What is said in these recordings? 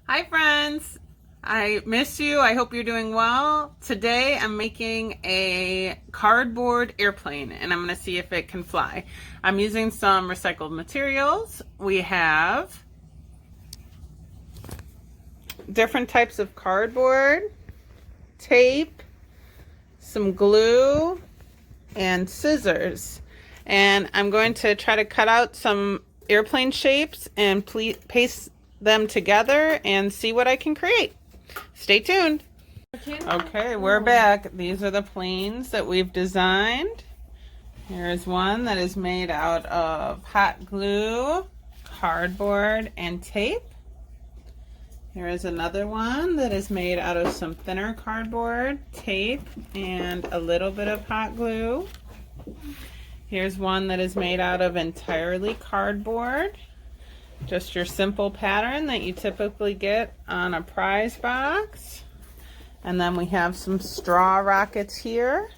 Hi friends, I miss you. I hope you're doing well. Today I'm making a cardboard airplane and I'm going to see if it can fly. I'm using some recycled materials. We have different types of cardboard, tape, some glue, and scissors. And I'm going to try to cut out some airplane shapes and paste them together and see what I can create. Stay tuned. Okay, we're back. These are the planes that we've designed. Here's one that is made out of hot glue, cardboard, and tape. Here is another one that is made out of some thinner cardboard, tape, and a little bit of hot glue. Here's one that is made out of entirely cardboard. Just your simple pattern that you typically get on a prize box. And then we have some straw rockets here.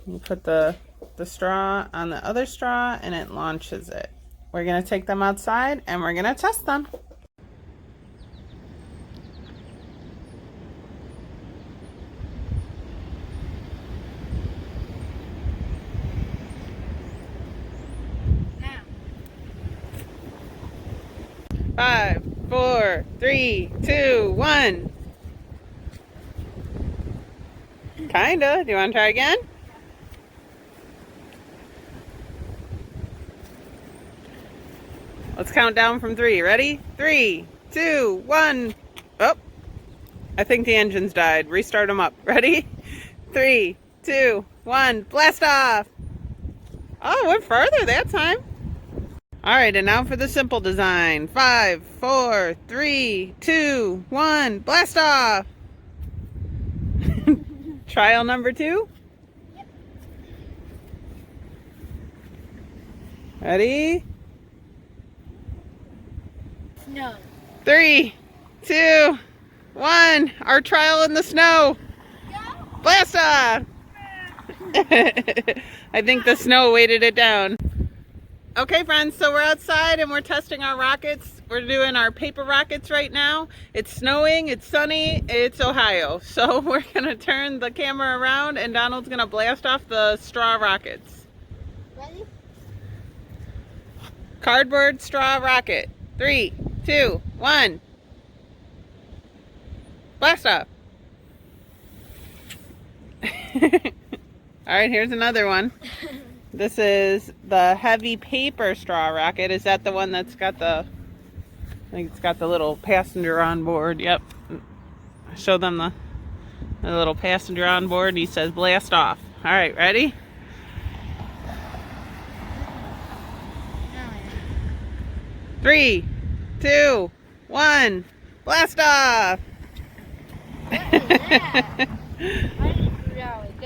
You put the straw on the other straw and it launches it. We're going to take them outside and we're going to test them. Five, four, three, two, one. Kinda. Do you want to try again? Let's count down from three. Ready? 3, 2, 1. Oh, I think the engines died. Restart them up. Ready? 3, 2, 1. Blast off. Oh, went further that time. All right, and now for the simple design. 5, 4, 3, 2, 1. Blast off. Trial number 2. Yep. Ready? No. 3, 2, 1. Our trial in the snow. Go. Blast off. I think the snow weighted it down. Okay friends, so we're outside and we're testing our rockets. We're doing our paper rockets right now. It's snowing, it's sunny, it's Ohio. So we're gonna turn the camera around and Donald's gonna blast off the straw rockets. Ready? Cardboard straw rocket. 3, 2, 1. Blast off. All right, here's another one. This is the heavy paper straw rocket. Is that the one that's got the, I think it's got the little passenger on board. Yep. Show them the little passenger on board. And he says blast off. All right, ready? No. 3, 2, 1. Blast off. What is that?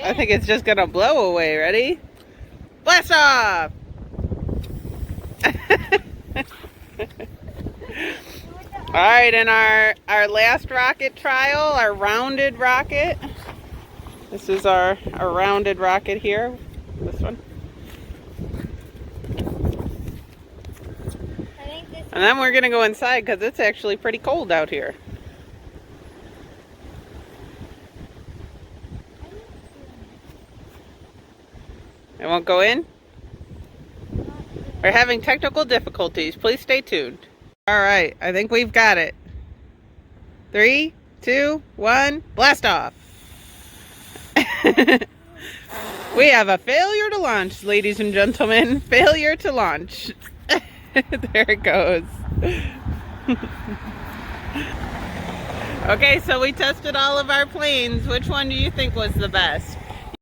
I think it's just gonna blow away. Ready? Blast off! Alright, and our last rocket trial, our rounded rocket. This is our rounded rocket here. This one. And then we're going to go inside because it's actually pretty cold out here. It won't go in? We're having technical difficulties. Please stay tuned. All right, I think we've got it. 3, 2, 1, blast off. We have a failure to launch, ladies and gentlemen. Failure to launch. There it goes. Okay, so we tested all of our planes. Which one do you think was the best?